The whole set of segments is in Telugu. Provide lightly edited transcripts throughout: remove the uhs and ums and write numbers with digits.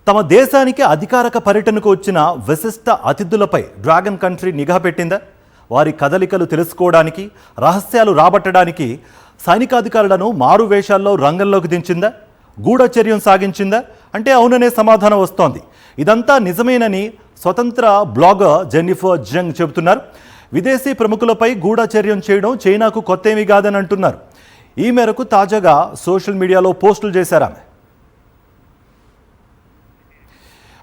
తమ దేశానికి అధికారిక పర్యటనకు వచ్చిన విశిష్ట అతిథులపై డ్రాగన్ కంట్రీ నిఘా పెట్టిందా? వారి కదలికలు తెలుసుకోవడానికి, రహస్యాలు రాబట్టడానికి సైనికాధికారులను మారు వేషాల్లో రంగంలోకి దించిందా? గూఢచర్యం సాగించిందా? అంటే అవుననే సమాధానం వస్తోంది. ఇదంతా నిజమేనని స్వతంత్ర బ్లాగర్ జెన్నిఫర్ జంగ్ చెబుతున్నారు. విదేశీ ప్రముఖులపై గూఢచర్యం చేయడం చైనాకు కొత్తేమీ కాదని అంటున్నారు. ఈ మేరకు తాజాగా సోషల్ మీడియాలో పోస్టులు చేశారు ఆమె.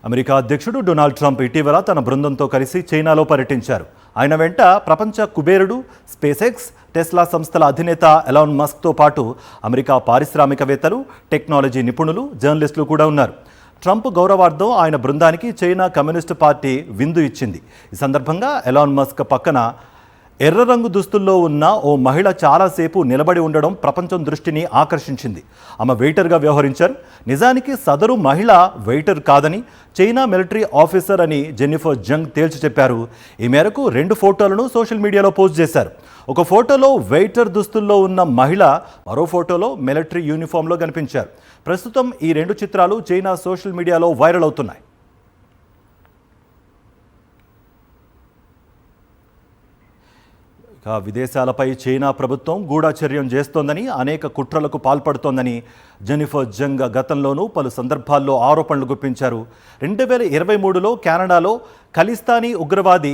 అమెరికా అధ్యక్షుడు డొనాల్డ్ ట్రంప్ ఇటీవల తన బృందంతో కలిసి చైనాలో పర్యటించారు. ఆయన వెంట ప్రపంచ కుబేరుడు, స్పేస్ ఎక్స్, టెస్లా సంస్థల అధినేత ఎలాన్ మస్క్తో పాటు అమెరికా పారిశ్రామికవేత్తలు, టెక్నాలజీ నిపుణులు, జర్నలిస్టులు కూడా ఉన్నారు. ట్రంప్ గౌరవార్థం ఆయన బృందానికి చైనా కమ్యూనిస్టు పార్టీ విందు ఇచ్చింది. ఈ సందర్భంగా ఎలాన్ మస్క్ పక్కన ఎర్ర రంగు దుస్తుల్లో ఉన్న ఓ మహిళ చాలాసేపు నిలబడి ఉండడం ప్రపంచం దృష్టిని ఆకర్షించింది. ఆమె వెయిటర్గా వ్యవహరించారు. నిజానికి సదరు మహిళ వెయిటర్ కాదని, చైనా మిలిటరీ ఆఫీసర్ అని జెన్నిఫర్ జంగ్ తేల్చి చెప్పారు. ఈ మేరకు 2 ఫోటోలను సోషల్ మీడియాలో పోస్ట్ చేశారు. ఒక ఫోటోలో వెయిటర్ దుస్తుల్లో ఉన్న మహిళ, మరో ఫోటోలో మిలిటరీ యూనిఫామ్లో కనిపించారు. ప్రస్తుతం ఈ 2 చిత్రాలు చైనా సోషల్ మీడియాలో వైరల్ అవుతున్నాయి. విదేశాలపై చైనా ప్రభుత్వం గూఢచర్యం చేస్తోందని, అనేక కుట్రలకు పాల్పడుతోందని జెన్నిఫర్ జంగ్ గతంలోనూ పలు సందర్భాల్లో ఆరోపణలు గుప్పించారు. 2023లో కెనడాలో ఖలిస్తానీ ఉగ్రవాది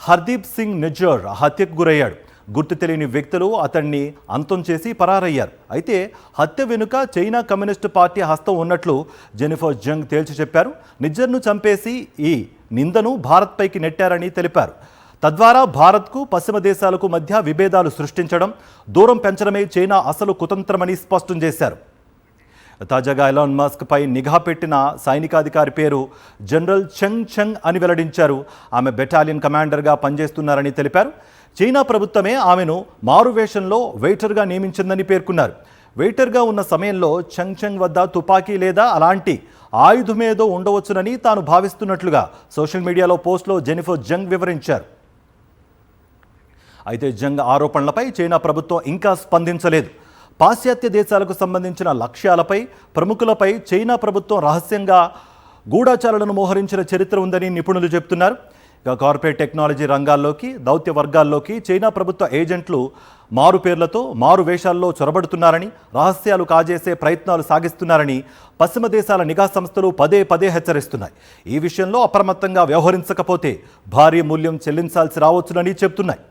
హర్దీప్ సింగ్ నిజ్జర్ హత్యకు గురయ్యాడు. గుర్తు తెలియని వ్యక్తులు అతన్ని అంతం చేసి పరారయ్యారు. అయితే హత్య వెనుక చైనా కమ్యూనిస్టు పార్టీ హస్తం ఉన్నట్లు జెన్నిఫర్ జంగ్ తేల్చి చెప్పారు. నిజ్జర్ను చంపేసి ఈ నిందను భారత్పైకి నెట్టారని తెలిపారు. తద్వారా భారత్కు, పశ్చిమ దేశాలకు మధ్య విభేదాలు సృష్టించడం, దూరం పెంచడమే చైనా అసలు కుతంత్రమని స్పష్టం చేశారు. తాజాగా ఎలాన్ మస్క్ పై నిఘా పెట్టిన సైనికాధికారి పేరు జనరల్ చెంగ్ చెంగ్ అని వెల్లడించారు. ఆమె బెటాలియన్ కమాండర్గా పనిచేస్తున్నారని తెలిపారు. చైనా ప్రభుత్వమే ఆమెను మారువేషంలో వెయిటర్గా నియమించిందని పేర్కొన్నారు. వెయిటర్గా ఉన్న సమయంలో చెంగ్ చెంగ్ వద్ద తుపాకీ లేదా అలాంటి ఆయుధమేదో ఉండవచ్చునని తాను భావిస్తున్నట్లుగా సోషల్ మీడియాలో పోస్టులో జెన్నిఫర్ జంగ్ వివరించారు. అయితే జంగ్ ఆరోపణలపై చైనా ప్రభుత్వం ఇంకా స్పందించలేదు. పాశ్చాత్య దేశాలకు సంబంధించిన లక్ష్యాలపై, ప్రముఖులపై చైనా ప్రభుత్వం రహస్యంగా గూఢాచారాలను మోహరించిన చరిత్ర ఉందని నిపుణులు చెబుతున్నారు. ఇక కార్పొరేట్ టెక్నాలజీ రంగాల్లోకి, దౌత్య వర్గాల్లోకి చైనా ప్రభుత్వ ఏజెంట్లు మారు పేర్లతో, మారు వేషాల్లో చొరబడుతున్నారని, రహస్యాలు కాజేసే ప్రయత్నాలు సాగిస్తున్నారని పశ్చిమ దేశాల నిఘా సంస్థలు పదే పదే హెచ్చరిస్తున్నాయి. ఈ విషయంలో అప్రమత్తంగా వ్యవహరించకపోతే భారీ మూల్యం చెల్లించాల్సి రావచ్చునని చెబుతున్నాయి.